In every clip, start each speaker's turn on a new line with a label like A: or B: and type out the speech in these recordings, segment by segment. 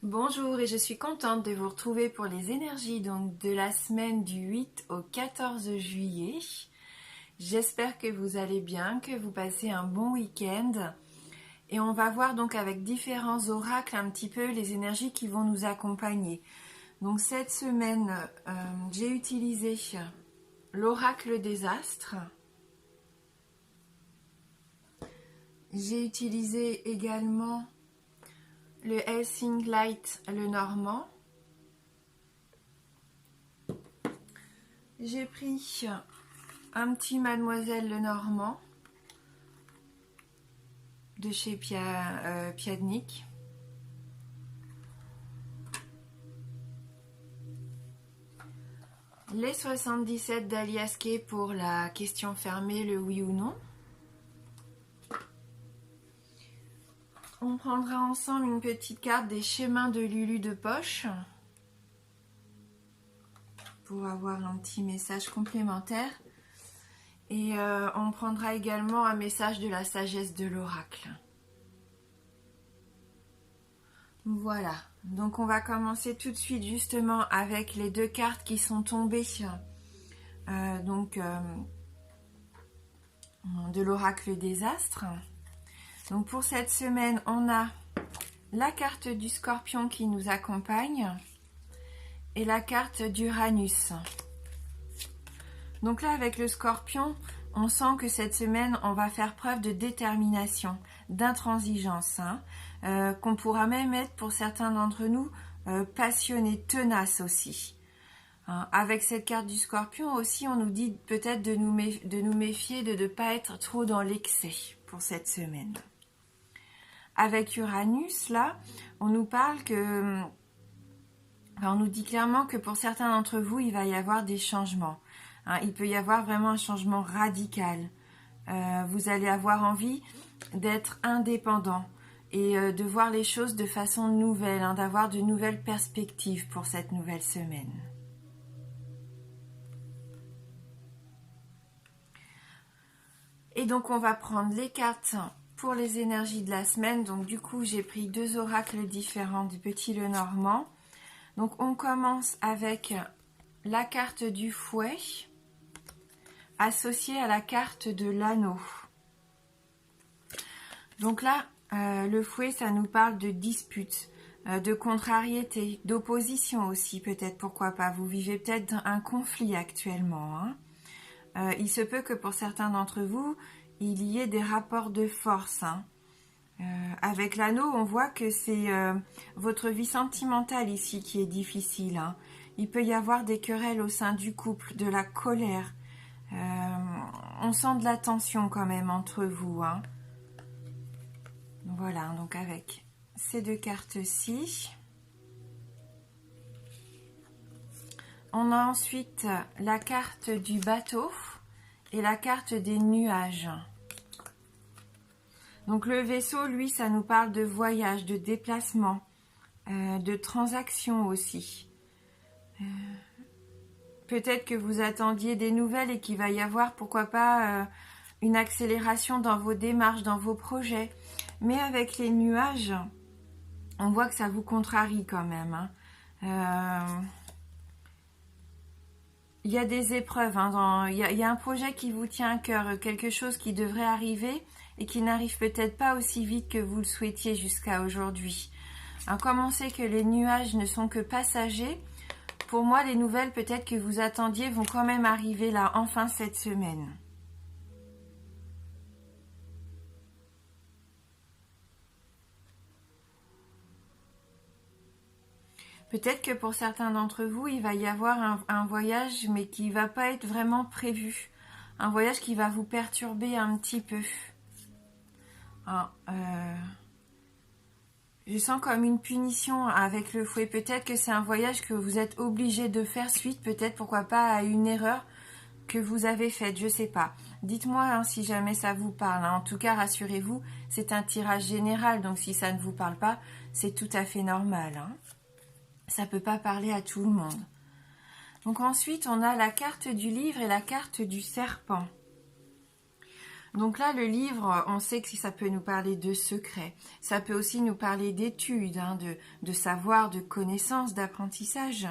A: Bonjour et je suis contente de vous retrouver pour les énergies donc de la semaine du 8 au 14 juillet. J'espère que vous allez bien, que vous passez un bon week-end. Et on va voir donc avec différents oracles un petit peu les énergies qui vont nous accompagner. Donc cette semaine, j'ai utilisé l'oracle des astres. J'ai utilisé également le Helsing Light, le normand. J'ai pris un petit Mademoiselle Lenormand de chez Piadnik. Les 77 d'Alias Kay pour la question fermée, le oui ou non. On prendra ensemble une petite carte des chemins de Lulu de poche pour avoir un petit message complémentaire. Et on prendra également un message de la sagesse de l'oracle. Voilà, donc on va commencer tout de suite justement avec les deux cartes qui sont tombées de l'oracle des astres. Donc pour cette semaine, on a la carte du Scorpion qui nous accompagne et la carte d'Uranus. Donc là, avec le Scorpion, on sent que cette semaine, on va faire preuve de détermination, d'intransigeance, qu'on pourra même être, pour certains d'entre nous, passionnés, tenaces aussi. Avec cette carte du Scorpion aussi, on nous dit peut-être de nous méfier, de ne pas être trop dans l'excès pour cette semaine. Avec Uranus, là, on nous parle que... on nous dit clairement que pour certains d'entre vous, il va y avoir des changements. Il peut y avoir vraiment un changement radical. Vous allez avoir envie d'être indépendant et de voir les choses de façon nouvelle, d'avoir de nouvelles perspectives pour cette nouvelle semaine. Et donc on va prendre les cartes pour les énergies de la semaine. Donc du coup j'ai pris deux oracles différents du Petit Lenormand. Donc on commence avec la carte du fouet associée à la carte de l'anneau. Donc là, le fouet, ça nous parle de dispute, de contrariété, d'opposition aussi peut-être, pourquoi pas. Vous vivez peut-être un conflit actuellement. Il se peut que pour certains d'entre vous, il y ait des rapports de force. Avec l'anneau, on voit que c'est votre vie sentimentale ici qui est difficile. Il peut y avoir des querelles au sein du couple, de la colère. On sent de la tension quand même entre vous. Voilà, donc avec ces deux cartes-ci. On a ensuite la carte du bateau et la carte des nuages. Donc le vaisseau, lui, ça nous parle de voyage, de déplacement, de transactions aussi. Peut-être que vous attendiez des nouvelles et qu'il va y avoir, pourquoi pas, une accélération dans vos démarches, dans vos projets. Mais avec les nuages, on voit que ça vous contrarie quand même. Il y a des épreuves, il y a un projet qui vous tient à cœur, quelque chose qui devrait arriver et qui n'arrive peut-être pas aussi vite que vous le souhaitiez jusqu'à aujourd'hui. Comme on sait que les nuages ne sont que passagers, pour moi, les nouvelles peut-être que vous attendiez vont quand même arriver là, enfin cette semaine. Peut-être que pour certains d'entre vous, il va y avoir un voyage, mais qui ne va pas être vraiment prévu. Un voyage qui va vous perturber un petit peu. Je sens comme une punition avec le fouet. Peut-être que c'est un voyage que vous êtes obligé de faire suite, peut-être, pourquoi pas, à une erreur que vous avez faite, je ne sais pas. Dites-moi si jamais ça vous parle. En tout cas, rassurez-vous, c'est un tirage général, donc si ça ne vous parle pas, c'est tout à fait normal. Ça ne peut pas parler à tout le monde. Donc ensuite, on a la carte du livre et la carte du serpent. Donc là, le livre, on sait que ça peut nous parler de secrets. Ça peut aussi nous parler d'études, hein, de savoir, de connaissances, d'apprentissage.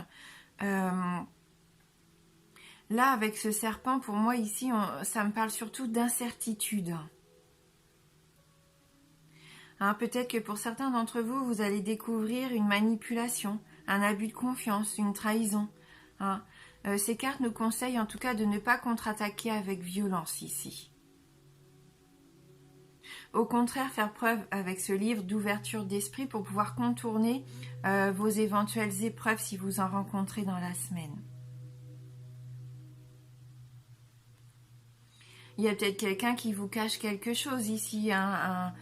A: Là, avec ce serpent, pour moi, ici, ça me parle surtout d'incertitude. Hein, peut-être que pour certains d'entre vous, vous allez découvrir une manipulation, un abus de confiance, une trahison. Hein. Ces cartes nous conseillent en tout cas de ne pas contre-attaquer avec violence ici. Au contraire, faire preuve avec ce livre d'ouverture d'esprit pour pouvoir contourner vos éventuelles épreuves si vous en rencontrez dans la semaine. Il y a peut-être quelqu'un qui vous cache quelque chose ici. Hein,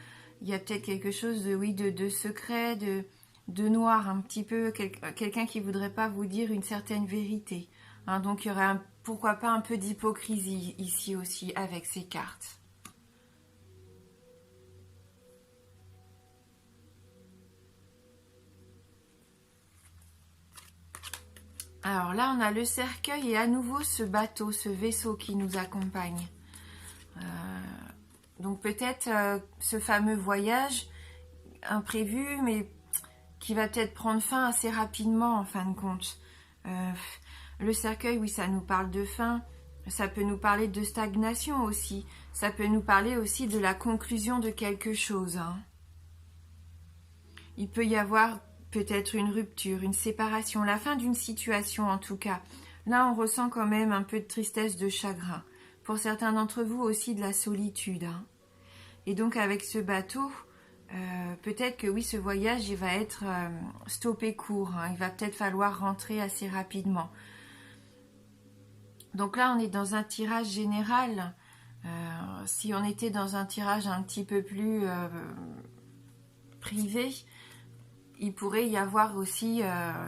A: il y a peut-être quelque chose de secret, de noir, un petit peu. Quelqu'un qui ne voudrait pas vous dire une certaine vérité. Hein, donc il y aurait pourquoi pas un peu d'hypocrisie ici aussi avec ces cartes. Alors là, on a le cercueil et à nouveau ce bateau, ce vaisseau qui nous accompagne. Donc peut-être ce fameux voyage imprévu, mais qui va peut-être prendre fin assez rapidement en fin de compte. Le cercueil, oui, ça nous parle de fin. Ça peut nous parler de stagnation aussi. Ça peut nous parler aussi de la conclusion de quelque chose. Hein. Il peut y avoir peut-être une rupture, une séparation, la fin d'une situation en tout cas. Là, on ressent quand même un peu de tristesse, de chagrin. Pour certains d'entre vous aussi de la solitude. Hein. Et donc avec ce bateau, peut-être que oui, ce voyage il va être stoppé court. Hein. Il va peut-être falloir rentrer assez rapidement. Donc là, on est dans un tirage général. Si on était dans un tirage un petit peu plus privé, il pourrait y avoir aussi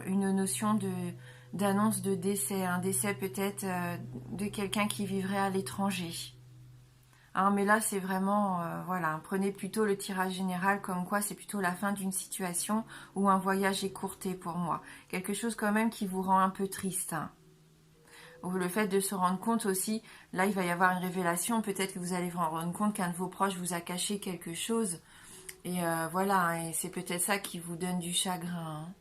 A: une notion d'annonce de décès, un décès peut-être de quelqu'un qui vivrait à l'étranger. Hein, mais là, c'est vraiment, voilà, prenez plutôt le tirage général comme quoi c'est plutôt la fin d'une situation ou un voyage écourté pour moi. Quelque chose quand même qui vous rend un peu triste. Hein. Ou le fait de se rendre compte aussi, là, il va y avoir une révélation, peut-être que vous allez vous rendre compte qu'un de vos proches vous a caché quelque chose. Et voilà, et c'est peut-être ça qui vous donne du chagrin. Hein.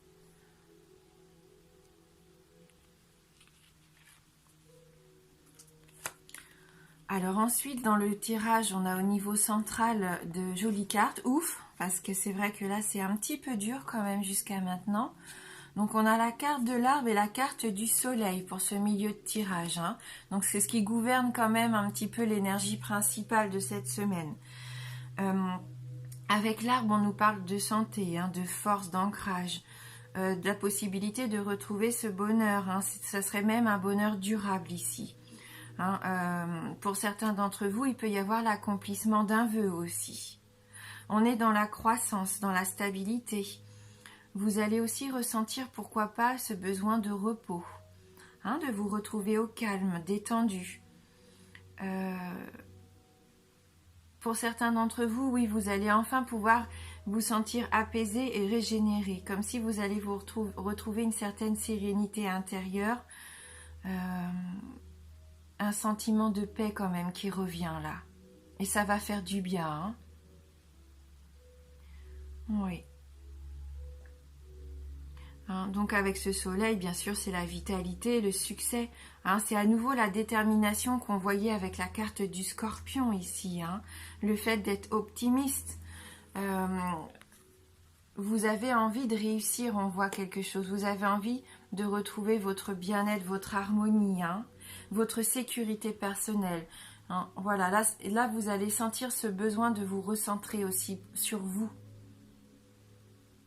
A: Alors ensuite, dans le tirage, on a au niveau central de jolies cartes. Ouf, parce que c'est vrai que là, c'est un petit peu dur quand même jusqu'à maintenant. Donc on a la carte de l'arbre et la carte du soleil pour ce milieu de tirage. Hein. Donc c'est ce qui gouverne quand même un petit peu l'énergie principale de cette semaine. Avec l'arbre, on nous parle de santé, hein, de force, d'ancrage, de la possibilité de retrouver ce bonheur. Hein. Ça serait même un bonheur durable ici. Hein, pour certains d'entre vous, il peut y avoir l'accomplissement d'un vœu aussi. On est dans la croissance, dans la stabilité. Vous allez aussi ressentir, pourquoi pas, ce besoin de repos, hein, de vous retrouver au calme, détendu. Pour certains d'entre vous, oui, vous allez enfin pouvoir vous sentir apaisé et régénéré, comme si vous allez vous retrouver une certaine sérénité intérieure, un sentiment de paix quand même qui revient là. Et ça va faire du bien. Hein. Oui. Hein, donc avec ce soleil, bien sûr, c'est la vitalité, le succès. Hein, c'est à nouveau la détermination qu'on voyait avec la carte du scorpion ici. Hein, le fait d'être optimiste. Vous avez envie de réussir, on voit quelque chose. Vous avez envie de retrouver votre bien-être, votre harmonie, hein, votre sécurité personnelle. Hein, voilà, là, vous allez sentir ce besoin de vous recentrer aussi sur vous.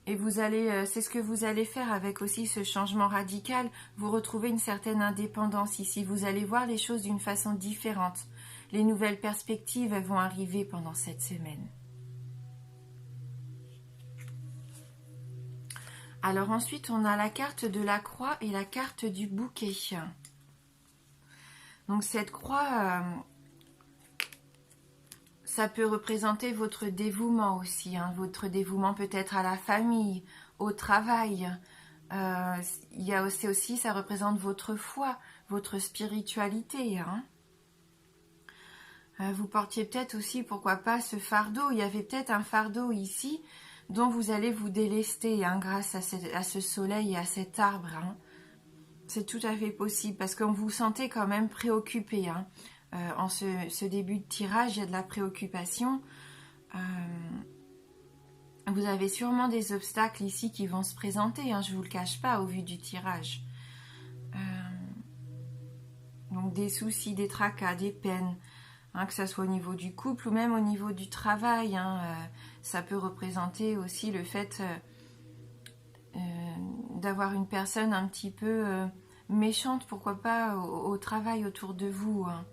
A: Et vous allez, c'est ce que vous allez faire avec aussi ce changement radical. Vous retrouvez une certaine indépendance ici. Vous allez voir les choses d'une façon différente. Les nouvelles perspectives, elles vont arriver pendant cette semaine. Alors ensuite, on a la carte de la croix et la carte du bouquet. Donc cette croix, ça peut représenter votre dévouement aussi, hein, votre dévouement peut-être à la famille, au travail. Il y a aussi, ça représente votre foi, votre spiritualité. Hein. Vous portiez peut-être aussi, pourquoi pas, ce fardeau. Il y avait peut-être un fardeau ici dont vous allez vous délester hein, grâce à ce soleil et à cet arbre. Hein. C'est tout à fait possible parce que vous vous sentez quand même préoccupé. Hein. En ce début de tirage, il y a de la préoccupation. Vous avez sûrement des obstacles ici qui vont se présenter, hein, je ne vous le cache pas au vu du tirage. Donc des soucis, des tracas, des peines, hein, que ce soit au niveau du couple ou même au niveau du travail. Hein, ça peut représenter aussi le fait d'avoir une personne un petit peu méchante, pourquoi pas, au travail autour de vous. Hein.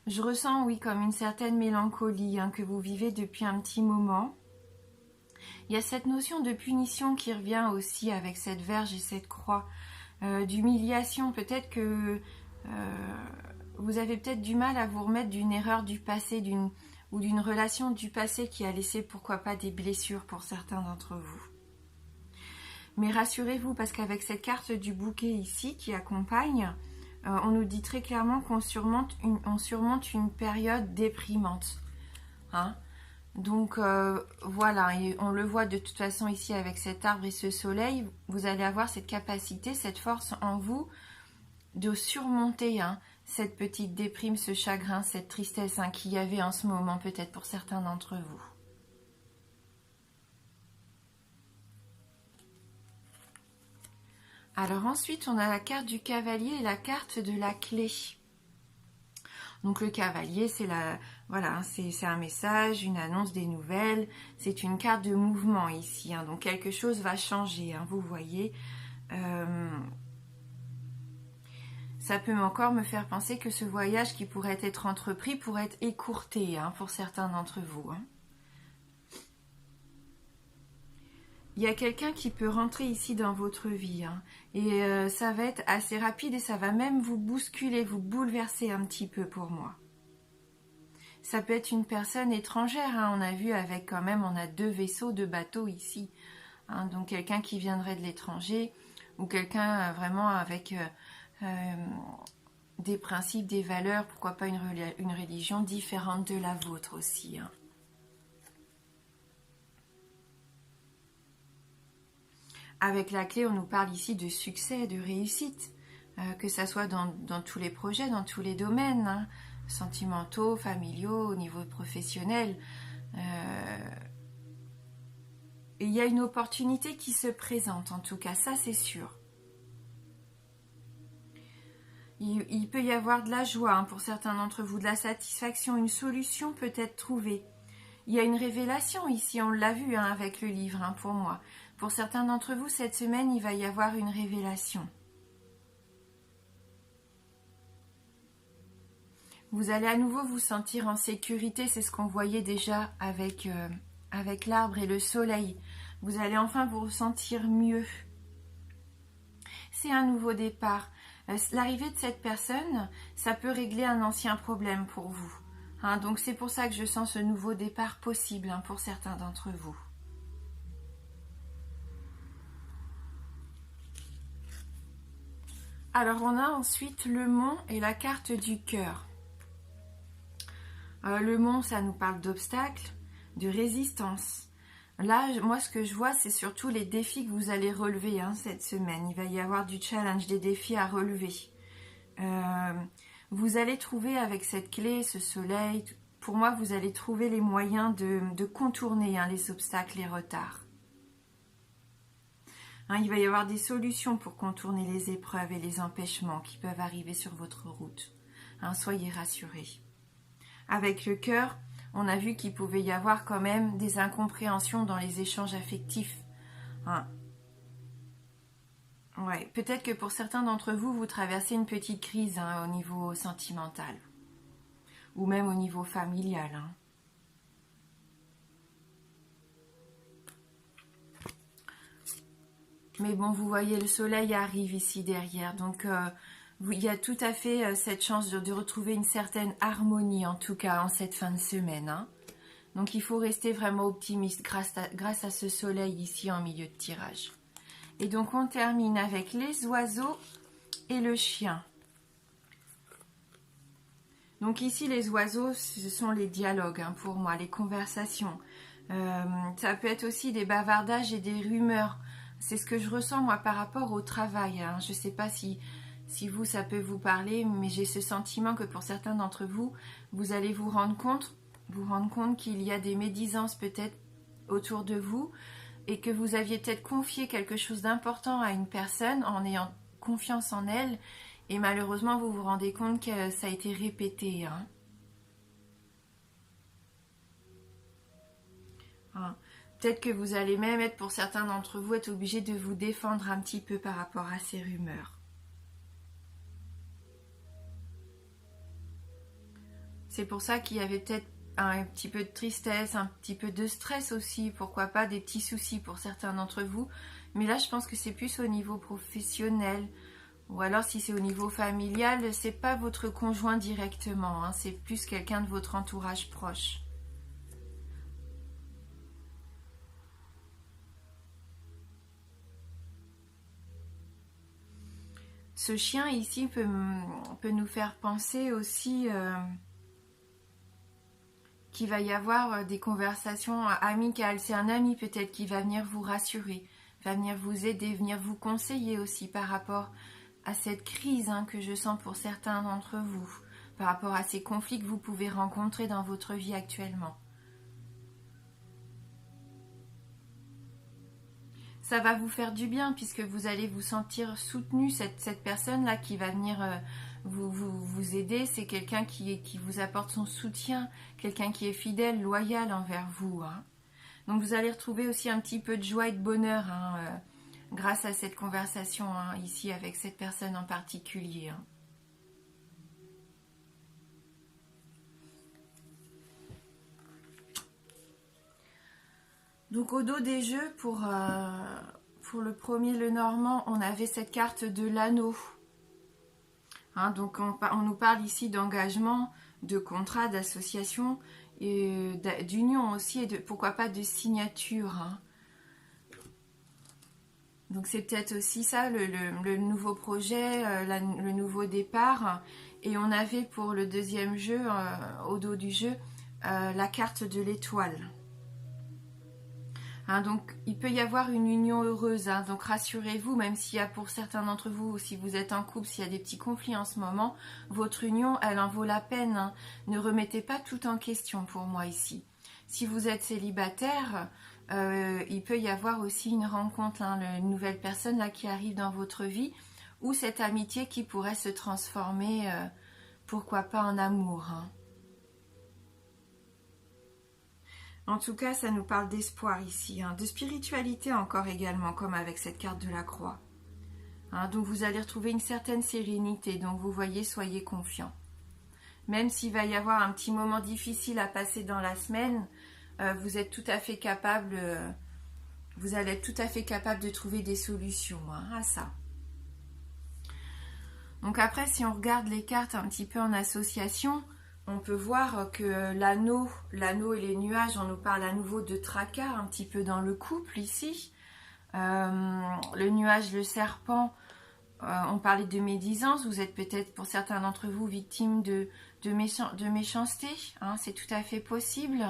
A: Je ressens, oui, comme une certaine mélancolie hein, que vous vivez depuis un petit moment. Il y a cette notion de punition qui revient aussi avec cette verge et cette croix, d'humiliation. Peut-être que vous avez peut-être du mal à vous remettre d'une erreur du passé ou d'une relation du passé qui a laissé, pourquoi pas, des blessures pour certains d'entre vous. Mais rassurez-vous, parce qu'avec cette carte du bouquet ici qui accompagne, on nous dit très clairement qu'on surmonte une période déprimante. Hein. Donc voilà, et on le voit de toute façon ici avec cet arbre et ce soleil, vous allez avoir cette capacité, cette force en vous de surmonter hein, cette petite déprime, ce chagrin, cette tristesse hein, qu'il y avait en ce moment peut-être pour certains d'entre vous. Alors ensuite, on a la carte du cavalier et la carte de la clé. Donc le cavalier, c'est voilà, c'est un message, une annonce des nouvelles. C'est une carte de mouvement ici. Hein, donc quelque chose va changer, hein, vous voyez. Ça peut encore me faire penser que ce voyage qui pourrait être entrepris pourrait être écourté hein, pour certains d'entre vous. Hein. Il y a quelqu'un qui peut rentrer ici dans votre vie hein, et ça va être assez rapide et ça va même vous bousculer, vous bouleverser un petit peu pour moi. Ça peut être une personne étrangère, hein, on a vu avec quand même, on a 2 vaisseaux, 2 bateaux ici. Hein, donc quelqu'un qui viendrait de l'étranger ou quelqu'un vraiment avec des principes, des valeurs, pourquoi pas une religion différente de la vôtre aussi. Hein. Avec la clé, on nous parle ici de succès, de réussite, que ça soit dans tous les projets, dans tous les domaines, hein, sentimentaux, familiaux, au niveau professionnel. Et il y a une opportunité qui se présente, en tout cas, ça c'est sûr. Il peut y avoir de la joie hein, pour certains d'entre vous, de la satisfaction, une solution peut être trouvée. Il y a une révélation ici, on l'a vu hein, avec le livre hein, pour moi. Pour certains d'entre vous, cette semaine, il va y avoir une révélation. Vous allez à nouveau vous sentir en sécurité, c'est ce qu'on voyait déjà avec l'arbre et le soleil. Vous allez enfin vous ressentir mieux. C'est un nouveau départ. L'arrivée de cette personne, ça peut régler un ancien problème pour vous. Hein, donc c'est pour ça que je sens ce nouveau départ possible hein, pour certains d'entre vous. Alors on a ensuite le mont et la carte du cœur. Le mont, ça nous parle d'obstacles, de résistance. Là, moi, ce que je vois, c'est surtout les défis que vous allez relever hein, cette semaine. Il va y avoir du challenge, des défis à relever. Vous allez trouver avec cette clé, ce soleil, pour moi, vous allez trouver les moyens de contourner hein, les obstacles, les retards. Hein, il va y avoir des solutions pour contourner les épreuves et les empêchements qui peuvent arriver sur votre route. Hein, soyez rassurés. Avec le cœur, on a vu qu'il pouvait y avoir quand même des incompréhensions dans les échanges affectifs. Hein. Ouais, peut-être que pour certains d'entre vous, vous traversez une petite crise hein, au niveau sentimental. Ou même au niveau familial. Hein. Mais bon, vous voyez, le soleil arrive ici derrière. Donc, il y a tout à fait cette chance de retrouver une certaine harmonie, en tout cas, en cette fin de semaine. Hein. Donc, il faut rester vraiment optimiste grâce à ce soleil ici en milieu de tirage. Et donc, on termine avec les oiseaux et le chien. Donc ici, les oiseaux, ce sont les dialogues, hein, pour moi, les conversations. Ça peut être aussi des bavardages et des rumeurs. C'est ce que je ressens, moi, par rapport au travail, hein. Je ne sais pas si vous, ça peut vous parler, mais j'ai ce sentiment que pour certains d'entre vous, vous allez vous rendre compte qu'il y a des médisances peut-être autour de vous et que vous aviez peut-être confié quelque chose d'important à une personne en ayant confiance en elle et malheureusement vous vous rendez compte que ça a été répété, hein. Hein. Peut-être que vous allez même être, pour certains d'entre vous, être obligé de vous défendre un petit peu par rapport à ces rumeurs. C'est pour ça qu'il y avait peut-être un petit peu de tristesse, un petit peu de stress aussi, pourquoi pas des petits soucis pour certains d'entre vous. Mais là, je pense que c'est plus au niveau professionnel. Ou alors, si c'est au niveau familial, c'est pas votre conjoint directement, hein, c'est plus quelqu'un de votre entourage proche. Ce chien ici peut nous faire penser aussi qu'il va y avoir des conversations amicales. C'est un ami peut-être qui va venir vous rassurer, va venir vous aider, venir vous conseiller aussi par rapport à cette crise, hein, que je sens pour certains d'entre vous, par rapport à ces conflits que vous pouvez rencontrer dans votre vie actuellement. Ça va vous faire du bien puisque vous allez vous sentir soutenu. Cette personne-là qui va venir vous aider, c'est quelqu'un qui vous apporte son soutien, quelqu'un qui est fidèle, loyal envers vous, hein. Donc vous allez retrouver aussi un petit peu de joie et de bonheur, hein, grâce à cette conversation, hein, ici avec cette personne en particulier, hein. Donc au dos des jeux, pour le premier, le Normand, on avait cette carte de l'anneau. Hein, donc on nous parle ici d'engagement, de contrat, d'association, d'union aussi, et pourquoi pas de signature, hein. Donc c'est peut-être aussi ça, le nouveau projet, le nouveau départ. Et on avait pour le deuxième jeu, au dos du jeu, la carte de l'étoile. Hein, donc il peut y avoir une union heureuse, hein, donc rassurez-vous, même s'il y a pour certains d'entre vous, si vous êtes en couple, s'il y a des petits conflits en ce moment, votre union, elle en vaut la peine, hein. Ne remettez pas tout en question pour moi ici. Si vous êtes célibataire, il peut y avoir aussi une rencontre, hein, une nouvelle personne là, qui arrive dans votre vie, ou cette amitié qui pourrait se transformer, pourquoi pas en amour, hein. En tout cas, ça nous parle d'espoir ici, hein, de spiritualité encore également, comme avec cette carte de la croix. Hein, donc vous allez retrouver une certaine sérénité, donc vous voyez, soyez confiants. Même s'il va y avoir un petit moment difficile à passer dans la semaine, vous êtes tout à fait capable, vous allez être tout à fait capable de trouver des solutions, hein, à ça. Donc après, si on regarde les cartes un petit peu en association, on peut voir que l'anneau et les nuages, on nous parle à nouveau de tracas un petit peu dans le couple ici. Le nuage, le serpent, on parlait de médisance. Vous êtes peut-être pour certains d'entre vous victimes de méchanceté, hein, c'est tout à fait possible.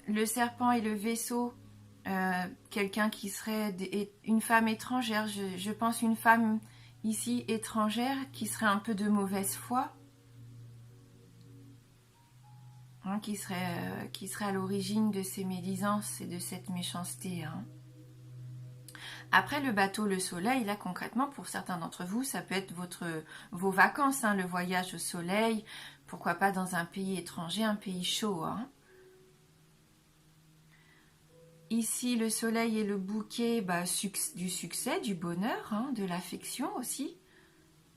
A: Le serpent et le vaisseau, quelqu'un qui serait une femme étrangère, je pense une femme ici étrangère qui serait un peu de mauvaise foi. Hein, qui serait à l'origine de ces médisances et de cette méchanceté, hein. Après le bateau, le soleil, là concrètement pour certains d'entre vous, ça peut être vos vacances, hein, le voyage au soleil, pourquoi pas dans un pays étranger, un pays chaud, hein. Ici le soleil et le bouquet, du succès, du bonheur, hein, de l'affection aussi.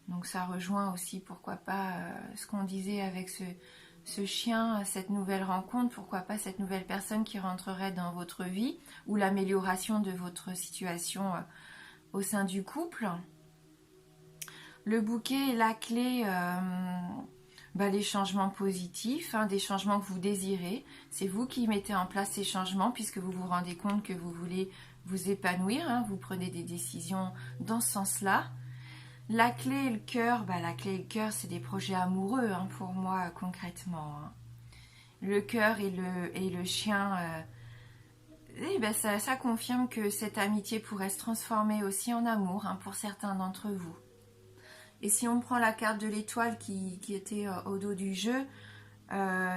A: Donc ça rejoint aussi pourquoi pas ce qu'on disait avec ce chien, cette nouvelle rencontre, pourquoi pas cette nouvelle personne qui rentrerait dans votre vie ou l'amélioration de votre situation au sein du couple. Le bouquet est la clé, les changements positifs, hein, des changements que vous désirez. C'est vous qui mettez en place ces changements puisque vous vous rendez compte que vous voulez vous épanouir, hein, vous prenez des décisions dans ce sens-là. La clé et le cœur, la clé et le cœur, c'est des projets amoureux hein, pour moi concrètement. Hein. Le cœur et le chien, ça confirme que cette amitié pourrait se transformer aussi en amour hein, pour certains d'entre vous. Et si on prend la carte de l'étoile qui était au dos du jeu,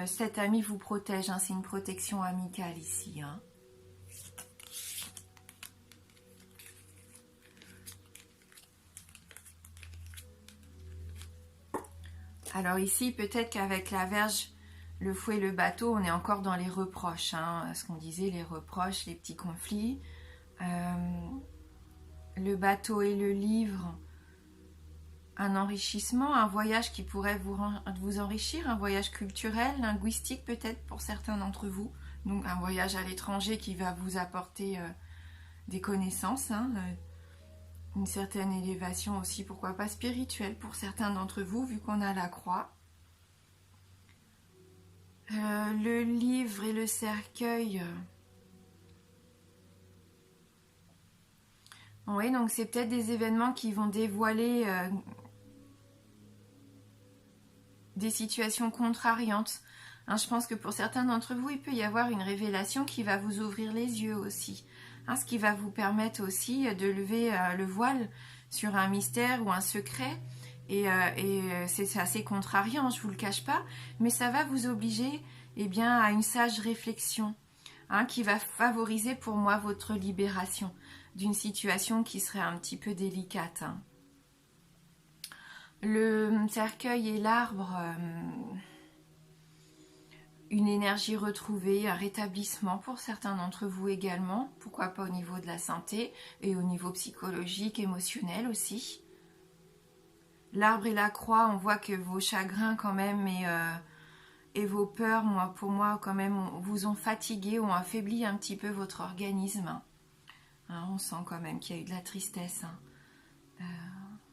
A: cet ami vous protège, hein, c'est une protection amicale ici. Hein. Alors ici, peut-être qu'avec la Vierge, le fouet et le bateau, on est encore dans les reproches. Hein, ce qu'on disait, les reproches, les petits conflits. Le bateau et le livre, un enrichissement, un voyage qui pourrait vous enrichir, un voyage culturel, linguistique peut-être pour certains d'entre vous. Donc un voyage à l'étranger qui va vous apporter des connaissances, hein, une certaine élévation aussi, pourquoi pas spirituelle pour certains d'entre vous, vu qu'on a la croix. Le livre et le cercueil. Oui, donc c'est peut-être des événements qui vont dévoiler des situations contrariantes. Hein, je pense que pour certains d'entre vous, il peut y avoir une révélation qui va vous ouvrir les yeux aussi. Hein, ce qui va vous permettre aussi de lever le voile sur un mystère ou un secret. Et c'est assez contrariant, je ne vous le cache pas. Mais ça va vous obliger à une sage réflexion hein, qui va favoriser pour moi votre libération d'une situation qui serait un petit peu délicate. Hein. Le cercueil et l'arbre, une énergie retrouvée, un rétablissement pour certains d'entre vous également, pourquoi pas au niveau de la santé et au niveau psychologique, émotionnel aussi. L'arbre et la croix, on voit que vos chagrins quand même et vos peurs, pour moi quand même, vous ont fatigué, ont affaibli un petit peu votre organisme. Hein, on sent quand même qu'il y a eu de la tristesse. Hein.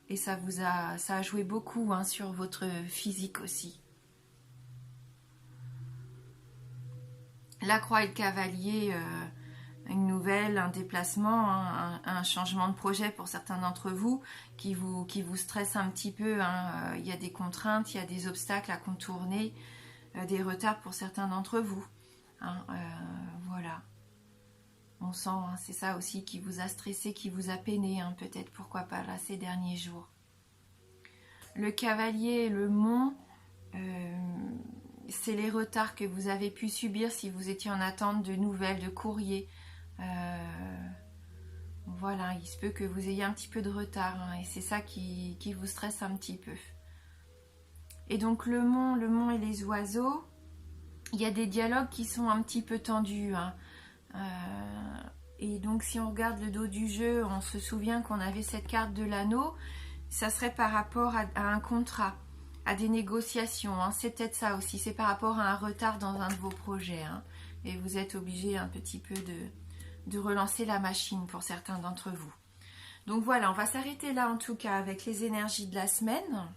A: Et ça a joué beaucoup hein, sur votre physique aussi. La croix et le cavalier, une nouvelle, un déplacement, hein, un changement de projet pour certains d'entre vous qui vous stresse un petit peu. Hein. Il y a des contraintes, il y a des obstacles à contourner, des retards pour certains d'entre vous. Hein, voilà. On sent, hein, c'est ça aussi qui vous a stressé, qui vous a peiné, hein, peut-être, pourquoi pas, là, ces derniers jours. Le cavalier et le mont, c'est les retards que vous avez pu subir si vous étiez en attente de nouvelles, de courriers. Voilà, il se peut que vous ayez un petit peu de retard, hein, et c'est ça qui vous stresse un petit peu. Et donc le mont et les oiseaux, il y a des dialogues qui sont un petit peu tendus, hein. Et donc si on regarde le dos du jeu, on se souvient qu'on avait cette carte de l'anneau, ça serait par rapport à un contrat, à des négociations, hein. C'est peut-être ça aussi, c'est par rapport à un retard dans un de vos projets, hein. Et vous êtes obligé un petit peu de relancer la machine pour certains d'entre vous. Donc voilà, on va s'arrêter là en tout cas avec les énergies de la semaine.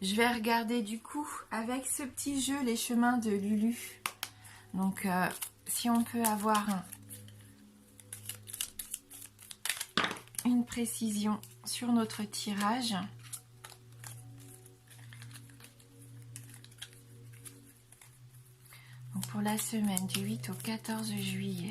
A: Je vais regarder du coup avec ce petit jeu les chemins de Lulu. Donc si on peut avoir une précision sur notre tirage. Donc pour la semaine du 8 au 14 juillet.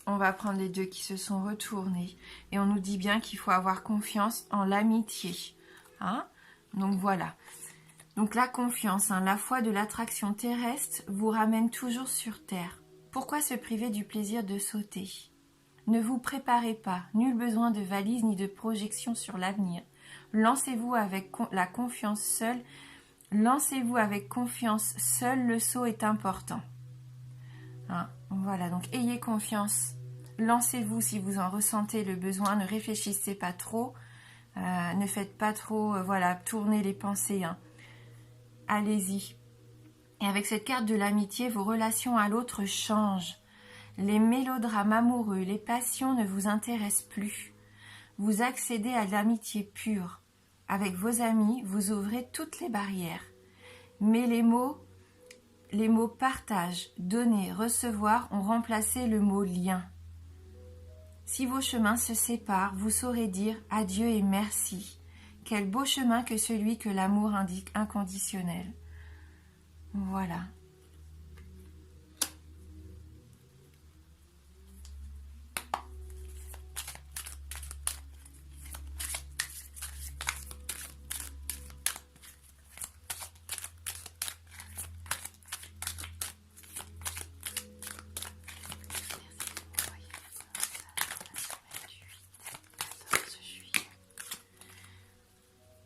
A: On va prendre les deux qui se sont retournés. Et on nous dit bien qu'il faut avoir confiance en l'amitié. Hein? Donc voilà. Donc la confiance, hein, la foi de l'attraction terrestre vous ramène toujours sur Terre. Pourquoi se priver du plaisir de sauter? Ne vous préparez pas. Nul besoin de valise ni de projection sur l'avenir. Lancez-vous avec la confiance seule. Lancez-vous avec confiance. Seul le saut est important. Hein? Voilà, donc ayez confiance. Lancez-vous si vous en ressentez le besoin, ne réfléchissez pas trop, ne faites pas trop, voilà, tourner les pensées. Hein. Allez-y. Et avec cette carte de l'amitié, vos relations à l'autre changent. Les mélodrames amoureux, les passions ne vous intéressent plus. Vous accédez à l'amitié pure. Avec vos amis, vous ouvrez toutes les barrières. Mais les mots partage, donner, recevoir ont remplacé le mot lien. Si vos chemins se séparent, vous saurez dire adieu et merci. Quel beau chemin que celui que l'amour indique inconditionnel. Voilà.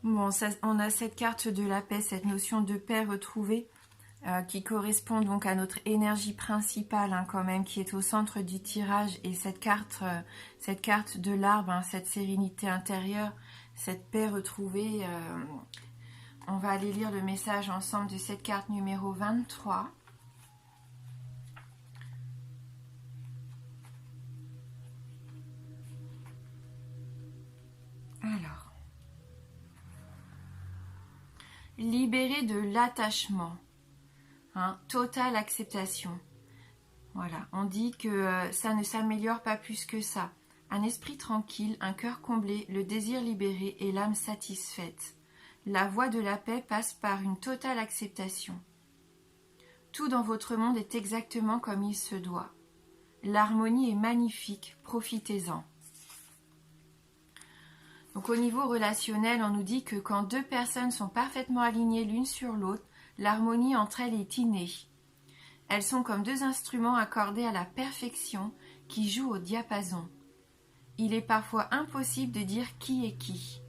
A: Bon, ça, on a cette carte de la paix, cette notion de paix retrouvée qui correspond donc à notre énergie principale hein, quand même, qui est au centre du tirage. Et cette carte de l'arbre, hein, cette sérénité intérieure, cette paix retrouvée, on va aller lire le message ensemble de cette carte numéro 23. Alors. Libérer de l'attachement, hein, totale acceptation. Voilà, on dit que ça ne s'améliore pas plus que ça. Un esprit tranquille, un cœur comblé, le désir libéré et l'âme satisfaite. La voie de la paix passe par une totale acceptation. Tout dans votre monde est exactement comme il se doit. L'harmonie est magnifique, profitez-en. Donc au niveau relationnel, on nous dit que quand deux personnes sont parfaitement alignées l'une sur l'autre, l'harmonie entre elles est innée. Elles sont comme deux instruments accordés à la perfection qui jouent au diapason. Il est parfois impossible de dire qui est qui.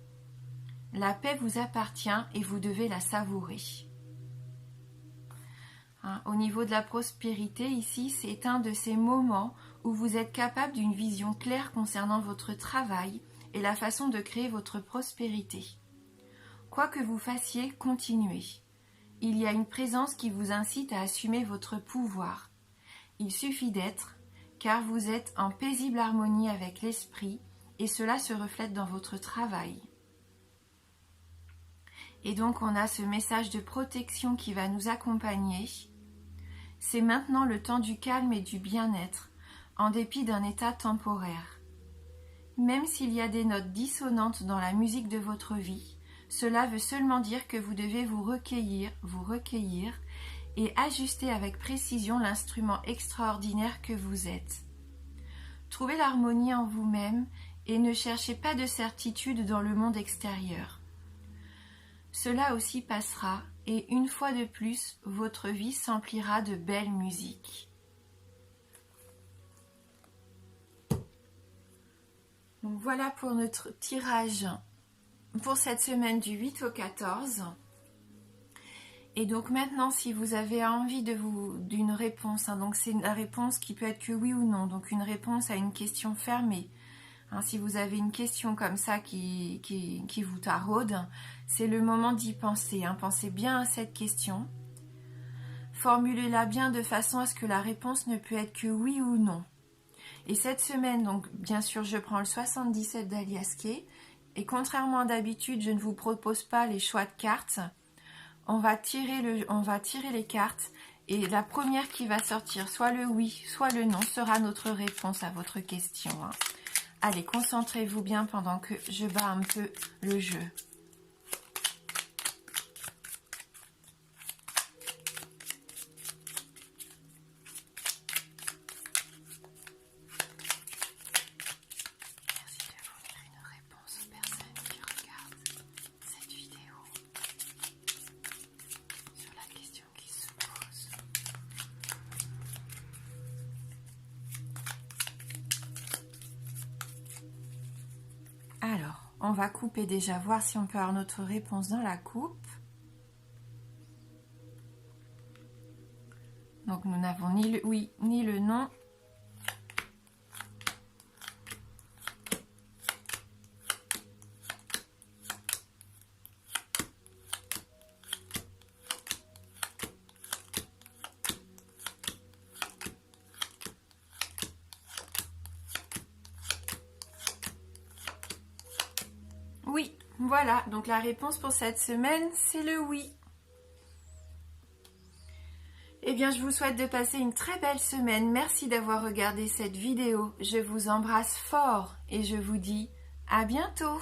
A: La paix vous appartient et vous devez la savourer. Hein, au niveau de la prospérité, ici, c'est un de ces moments où vous êtes capable d'une vision claire concernant votre travail et la façon de créer votre prospérité. Quoi que vous fassiez, continuez. Il y a une présence qui vous incite à assumer votre pouvoir. Il suffit d'être, car vous êtes en paisible harmonie avec l'esprit et cela se reflète dans votre travail. Et donc on a ce message de protection qui va nous accompagner. C'est maintenant le temps du calme et du bien-être, en dépit d'un état temporaire. Même s'il y a des notes dissonantes dans la musique de votre vie, cela veut seulement dire que vous devez vous recueillir et ajuster avec précision l'instrument extraordinaire que vous êtes. Trouvez l'harmonie en vous-même et ne cherchez pas de certitude dans le monde extérieur. Cela aussi passera et une fois de plus, votre vie s'emplira de belle musique. Donc voilà pour notre tirage pour cette semaine du 8 au 14. Et donc maintenant, si vous avez envie d'une réponse, hein, donc c'est la réponse qui peut être que oui ou non, donc une réponse à une question fermée. Hein, si vous avez une question comme ça qui vous taraude, c'est le moment d'y penser. Hein, pensez bien à cette question. Formulez-la bien de façon à ce que la réponse ne peut être que oui ou non. Et cette semaine, donc bien sûr, je prends le 77 d'Alias Kay. Et contrairement à d'habitude, je ne vous propose pas les choix de cartes. On va tirer les cartes. Et la première qui va sortir, soit le oui, soit le non, sera notre réponse à votre question. Hein. Allez, concentrez-vous bien pendant que je bats un peu le jeu. Alors, on va couper déjà, voir si on peut avoir notre réponse dans la coupe. Donc, nous n'avons ni le oui ni le non. Voilà, donc la réponse pour cette semaine, c'est le oui. Eh bien, je vous souhaite de passer une très belle semaine. Merci d'avoir regardé cette vidéo. Je vous embrasse fort et je vous dis à bientôt.